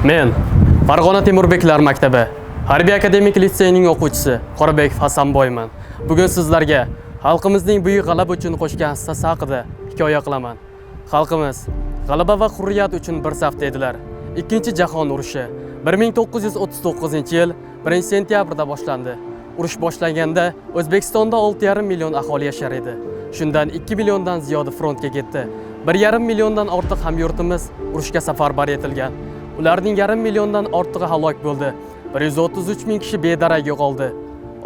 Men Farg'ona Temurbeklar maktabi Harbiy akademik litseyning o'quvchisi Qorabek Hasanboyman. Bugun sizlarga xalqimizning buyuk g'alaba uchun qo'shgan hissasi haqida hikoya qilaman. Xalqimiz g'alaba va hurriyat uchun bir safda edilar. Ikkinchi jahon urushi 1939-yil 1-sentyabrda boshlandi. Urush boshlanganda O'zbekistonda 6,5 million aholi yashar edi. Shundan 2 milliondan ziyodi frontga ketdi. 1,5 milliondan ortiq hamyurtimiz urushga safarbar etilgan. Ularning 1,5 milliondan ortig'i halok bo'ldi. 133 ming kishi bedarak yo'qoldi.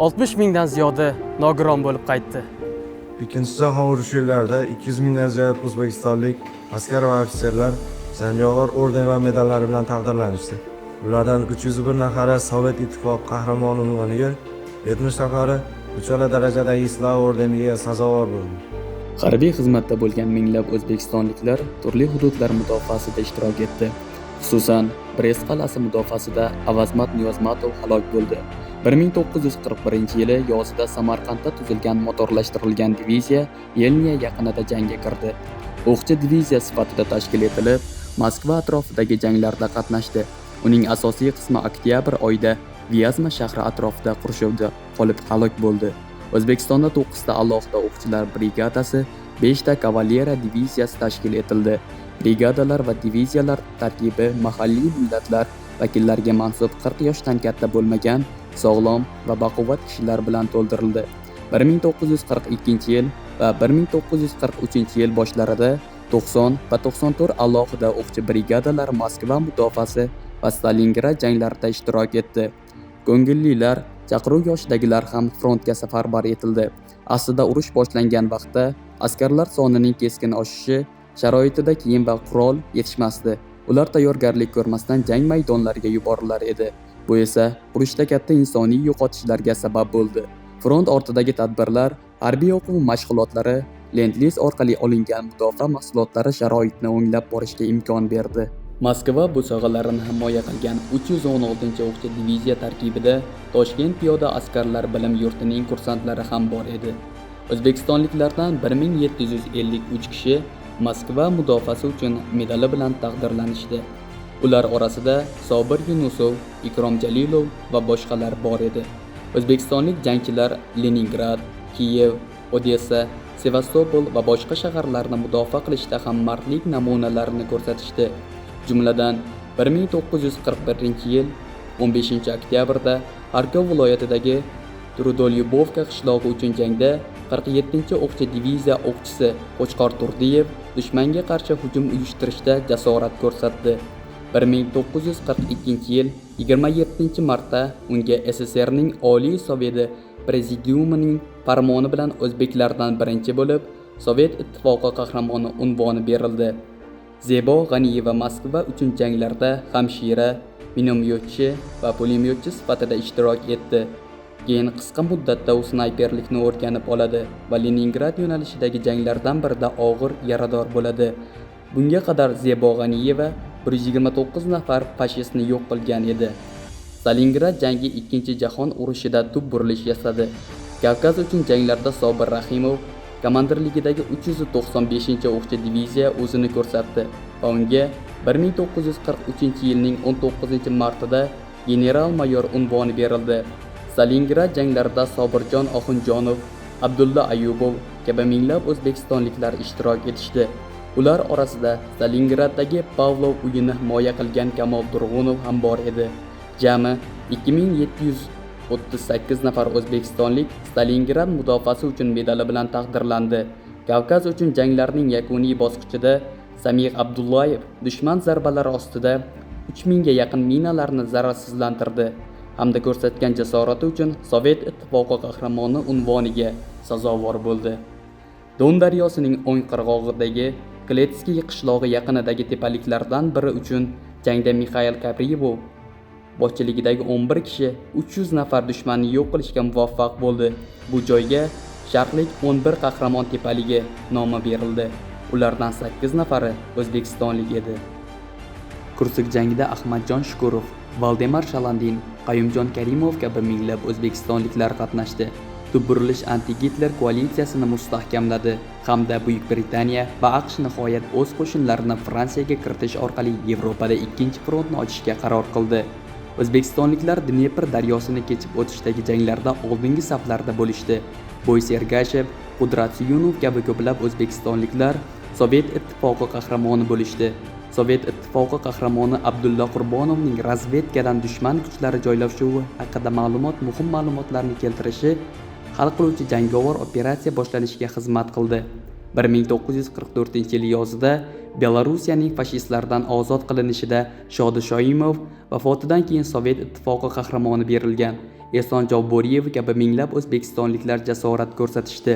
60 mingdan ziyodi nogiron bo'lib qaytdi. Ikkinchi jahon urushi yillarida 200 mingdan ziyod o'zbekistonlik askar va ofitserlar jangovar orden va medallari bilan taqdirlanishdi. Ulardan 301 nafari Sovet Ittifoqi qahramoni unvoniga, 70 nafari uchala darajadagi Islom ordeniga sazovor bo'ldi. Harbiy xizmatda bo'lgan minglab o'zbekistonliklar turli hududlar mudofaasida ishtirok etdi. Xususan, Brest qal'asi mudofaasida Avazmat Niyozmatov halok bo'ldi. 1941-yili yozida Samarqandda tuzilgan motorlashtirilgan diviziya Yelniya yaqinida jangga kirdi. O'qchi diviziya sifatida tashkil etilib, Moskva atrofidagi janglarda qatnashdi. Uning asosiy qismi oktyabr oyida Vyazma shahri atrofida qurshovda qolib halok bo'ldi. O'zbekistonda 9 ta alohida o'qchilar brigadasi, 5 ta kavalyera diviziyasi tashkil etildi. Brigadalar va diviziyalar tarkibi mahalliy millatlar vakillariga mansub 40 yoshdan katta bo'lmagan, sog'lom va baquvvat kishilar bilan to'ldirildi. 1942-yil va 1943-yil boshlarida 90 va 94 alohida o'qchi brigadalar Moskva mudofaasi va Stalingrad janglarida ishtirok etdi. Ko'ngillilar, chaqiruv yoshidagilar ham frontga safarbar etildi. Aslida urush boshlangan vaqtda askarlar sonining keskin oshishi sharoitida kiyim va qurol yetishmasdi. Ular tayyorgarlik ko'rmasdan jang maydonlariga yuborilar edi. Bu esa urushda katta insoniy yo'qotishlarga sabab bo'ldi. Front ortidagi tadbirlar, harbiy o'quv mashg'ulotlari, Lend-Liz orqali olingan mudofaa mahsulotlari sharoitni o'nglab borishga imkon berdi. Moskva bo'sag'alarini himoya qilgan 316-o'qchi diviziya tarkibida Toshkent piyoda askarlar bilim yurtining kursantlari ham bor edi. O'zbekistonliklardan 1753 kishi Moskva mudofaasi uchun medali bilan taqdirlanishdi. Ular orasida Sobir Yunusov, Ikrom Jalilov va boshqalar bor edi. O'zbekistonlik jangchilar Leningrad, Kiyev, Odessa, Sevastopol va boshqa shaharlarni mudofaa qilishda ham mardlik namunalarini ko'rsatishdi. Jumladan 1941-yil 15-oktyabrda Xarkov viloyatidagi Trudolyubovka qishlog'i uchun jangda 47-o'qchi diviziya o'qchisi Qo'chqor Turdiyev dushmanga qarshi hujum uyushtirishda jasorat ko'rsatdi. 1942-yil 27-martda unga SSRning Oliy Soveti Prezidiumining farmoni bilan o'zbeklardan birinchi bo'lib Sovet Ittifoqi qahramoni unvoni berildi. Zebo G'aniyeva Moskva uchun janglarda hamshira, minomyotchi va pulemyotchi sifatida ishtirok etdi. Keyin qisqa muddatda u snayperlikni o'rganib oladi va Leningrad yo'nalishidagi janglardan birida og'ir yarador bo'ladi. Bunga qadar Zebo G'aniyeva 129 nafar fashistni yo'q qilgan edi. Stalingrad jangi 2-jahon urushida tub burilish yasadi. Kavkaz uchun janglarda Sobir Rahimov komandirligidagi 395-o'qchi diviziya o'zini ko'rsatdi va unga 1943-yilning 19-martida general-mayor unvoni berildi. Stalingrad janglarida Sobirjon Oxunjonov, Abdulla Ayubov kabi minglab o'zbekistonliklar ishtirok etishdi. Ular orasida Stalingraddagi Pavlov uyini himoya qilgan Kamol Turg'unov ham bor edi. Jami 2738 nafar o'zbekistonlik Stalingrad mudofaasi uchun medali bilan taqdirlandi. Kavkaz uchun janglarning yakuniy bosqichida Samir Abdullayev dushman zarbalari ostida 3000 ga yaqin minalarni zararsizlantirdi hamda ko'rsatgan jasorati uchun Sovet Ittifoqi qahramoni unvoniga sazovor bo'ldi. Don daryosining o'ng qirg'og'idagi Kletskiy qishlog'i yaqinidagi tepaliklardan biri uchun jangda Mikhail Kapriyevov boshchiligidagi 11 kishi 300 nafar dushmanni yo'q qilishga muvaffaq bo'ldi. Bu joyga Sharqlik 11 qahramon tepaligi nomi berildi. Ulardan 8 nafari o'zbekistonlik edi. Kursk jangida Ahmadjon Shukurov, Valdemar Shalandin, Qayumjon Karimov kabi minglab o'zbekistonliklar qatnashdi. qutb burilish anti-Gitler koalitsiyasini mustahkamladi hamda Buyuk Britaniya va AQSh nihoyat o'z qo'shinlarini Fransiyaga kiritish orqali Yevropada ikkinchi frontni ochishga qaror qildi. O'zbekistonliklar Dnepr daryosini kechib o'tishdagi janglarda oldingi saflarda bo'lishdi. Boy Sergashev, Qudrat Suyunov kabi ko'plab o'zbekistonliklar Sovet ittifoqi qahramoni bo'lishdi. Sovet ittifoqi qahramoni Abdulla Qurbonovning razvedkadan dushman kuchlari joylashuvi haqida muhim ma'lumotlarni keltirishi hal qiluvchi jangovar operatsiya boshlanishiga xizmat qildi. 1944-yil yozida Belorussiyaning fashistlardan ozod qilinishida Shodi Shoimov vafotidan keyin Sovet ittifoqi qahramoni berilgan. Eson Jovboriyev kabi minglab o'zbekistonliklar jasorat ko'rsatishdi.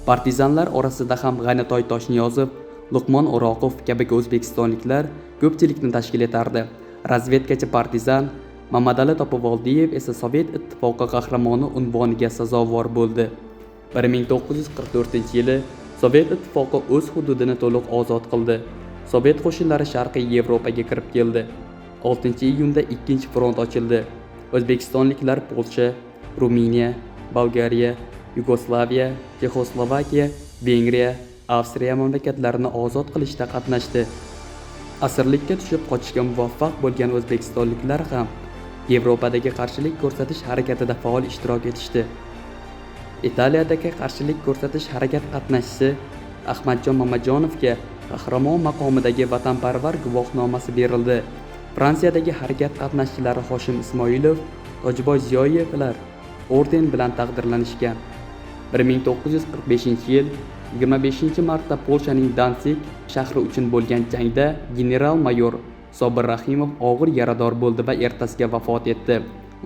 Partizanlar orasida ham G'anitoy Toshniyozov, Luqmon O'roqov kabi o'zbekistonliklar ko'pchilikni tashkil etardi. Razvedkachi partizan Mamadali Topivoldiyev esa Sovet ittifoqi qahramoni unvoniga sazovor bo'ldi. 1944-yili Sovet ittifoqi o'z hududini to'liq ozod qildi. Sovet qo'shinlari Sharqiy Yevropaga kirib keldi. 6-iyunda ikkinchi front ochildi. O'zbekistonliklar Polsha, Ruminiya, Bolgariya, Yugoslaviya, Chexoslovakiya, Vengriya, Avstriya mamlakatlarini ozod qilishda qatnashdi. Asirlikka tushib qochishga muvaffaq bo'lgan o'zbekistonliklar ham Yevropadagi qarshilik ko'rsatish harakatida faol ishtirok etishdi. Italiyadagi qarshilik ko'rsatish harakat qatnashchisi Ahmadjon Mamajonovga qahramon maqomidagi vatanparvar guvohnomasi berildi. Fransiyadagi harakat qatnashchilari Hoshim Ismoilov, Tojboy Ziyoyevlar orden bilan taqdirlanishgan. 1945-yil 25-martda Polshaning Danzig shahri uchun bo'lgan jangda general-mayor Sobir Rahimov og'ir yarador bo'ldi va ertasiga vafot etdi.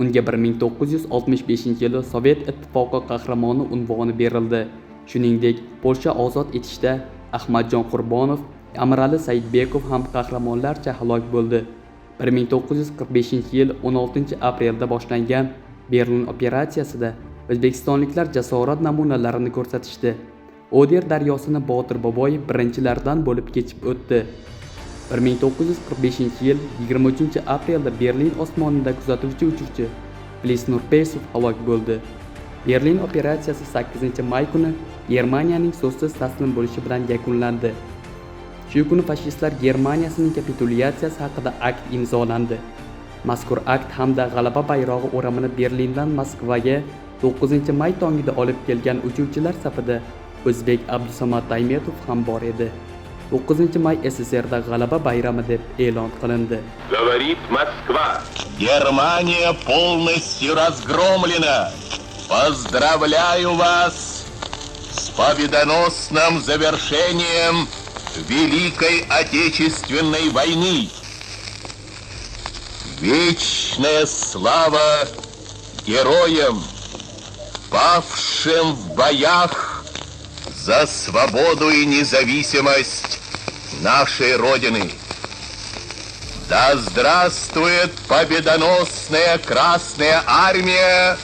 Unga 1965-yili Sovet ittifoqi qahramoni unvoni berildi. Shuningdek, Polsha ozod etishda Ahmadjon Qurbonov, Amirali Saidbekov ham qahramonlarcha halok bo'ldi. 1945-yil 16-aprelda boshlangan Berlin operatsiyasida o'zbekistonliklar jasorat namunalarini ko'rsatishdi. Oder daryosini Botir Boboyev birinchilardan bo'lib kechib o'tdi. 1945-yil 23-aprelda Berlin osmonida kuzatuvchi uchuvchi Flis Nurpesov halok bo'ldi. Berlin operatsiyasi 8-may kuni Germaniyaning so'zsiz taslim bo'lishi bilan yakunlandi. Shu kuni fashistlar Germaniyasining kapitulyatsiyasi haqida akt imzolandi. Mazkur akt hamda g'alaba bayrog'i o'ramini Berlindan Moskvaga 9-may tongida olib kelgan uchuvchilar safida o'zbek Abdusamad Taymetov ham bor edi. 9-may SSRda g'alaba bayrami deb e'lon qilindi. Говорит Москва. Германия полностью разгромлена. Поздравляю вас с победоносным завершением Великой Отечественной войны. Вечная слава героям, павшим в боях за свободу и независимость нашей Родины. Да здравствует победоносная Красная Армия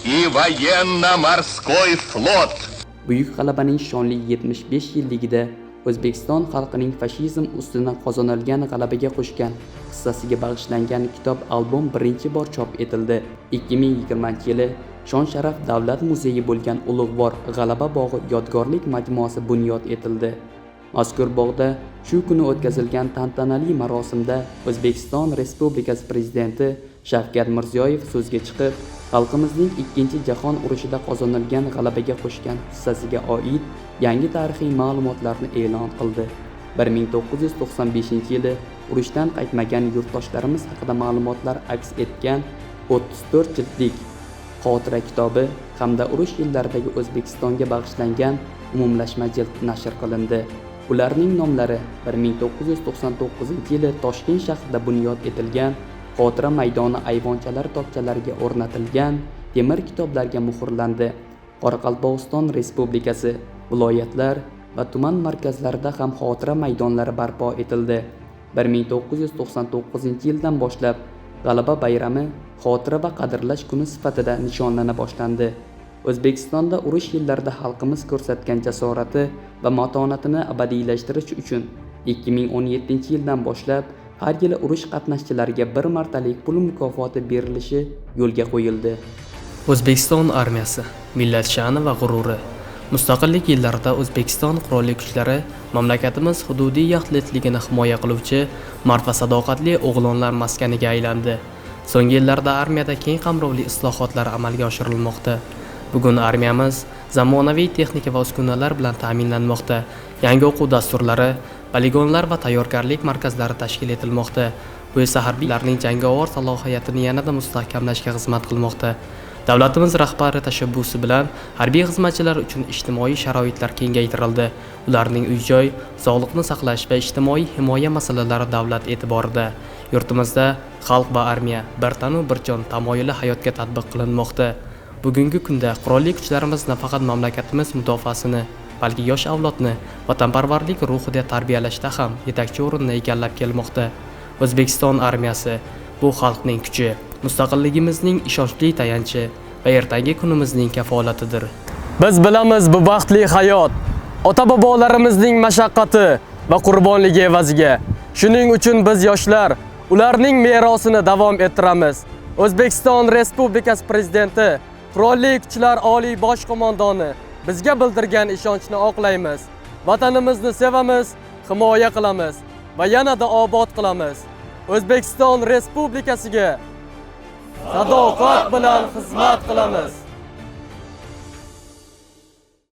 и военно-морской флот! Buyuk g'alabaning shonli 75 yilligida O'zbekiston xalqining fashizm ustidan qozonilgan g'alabaga qo'shgan hissasiga bag'ishlangan kitob-albom birinchi bor chop etildi. 2020-yili Shon-sharaf davlat muzeyi bo'lgan Ulug'vor G'alaba bog'i yodgorlik majmuasi bunyod etildi. Mazkur bog'da shu kuni o'tkazilgan tantanali marosimda O'zbekiston Respublikasi Prezidenti Shavkat Mirziyoyev so'zga chiqib, xalqimizning 2-jahon urushida qozonilgan g'alabaga qo'shgan hissasiga oid yangi tarixiy ma'lumotlarni e'lon qildi. 1995-yili urushdan qaytmagan yurtdoshlarimiz haqida ma'lumotlar aks etgan 34 jildlik xotira kitobi hamda urush yillaridagi O'zbekistonga bag'ishlangan umumlashma jild nashr qilindi. Ularning nomlari 1999-yili Toshkent shahrida bunyod etilgan xotira maydoni ayvonchalar tokchalariga o'rnatilgan temir kitoblarga muhrlandi. Qoraqalpog'iston Respublikasi, viloyatlar va tuman markazlarida ham xotira maydonlari barpo etildi. 1999-yildan boshlab G'alaba bayrami xotira va qadrlash kuni sifatida nishonlana boshlandi. O'zbekistonda urush yillarida xalqimiz ko'rsatgan jasorati va matonatini abadiylashtirish uchun 2017-yildan boshlab har yili urush qatnashchilariga bir martalik pul mukofoti berilishi yo'lga qo'yildi. O'zbekiston armiyasi millat sha'ni va g'ururi. Mustaqillik yillarida O'zbekiston qurolli kuchlari mamlakatimiz hududiy yaxlitligini himoya qiluvchi mard va sadoqatli o'g'lonlar maskaniga aylandi. So'nggi yillarda armiyada keng qamrovli islohotlar amalga oshirilmoqda. Bugun armiyamiz zamonaviy texnika va uskunalar bilan ta'minlanmoqda. Yangi o'quv dasturlari, poligonlar va tayyorgarlik markazlari tashkil etilmoqda. Bu esa harbiylarning jangovar salohiyatini yanada mustahkamlashga xizmat qilmoqda. Davlatimiz rahbari tashabbusi bilan harbiy xizmatchilar uchun ijtimoiy sharoitlar kengaytirildi. Ularning uy-joy, sog'liqni saqlash va ijtimoiy himoya masalalari davlat e'tiborida. Yurtimizda xalq va armiya bir tanu bir jon tamoyili hayotga tatbiq qilinmoqda. Bugungi kunda qurolli kuchlarimiz nafaqat mamlakatimiz mudofaasini, balki yosh avlodni vatanparvarlik ruhida tarbiyalashda ham yetakchi o'rinni egallab kelmoqda. O'zbekiston armiyasi bu xalqning kuchi, mustaqilligimizning ishonchli tayanchi va ertangi kunimizning kafolatidir. Biz bilamiz bu baxtli hayot ota-bobolarimizning mashaqqati va qurbonligi evaziga. Shuning uchun biz yoshlar ularning merosini davom ettiramiz. O'zbekiston Respublikasi Prezidenti, Qurolli Kuchlar Oliy bosh qo'mondoni bizga bildirgan ishonchni oqlaymiz. Vatanimizni sevamiz, himoya qilamiz va yanada obod qilamiz. O'zbekiston Respublikasiga sadoqat bilan xizmat qilamiz.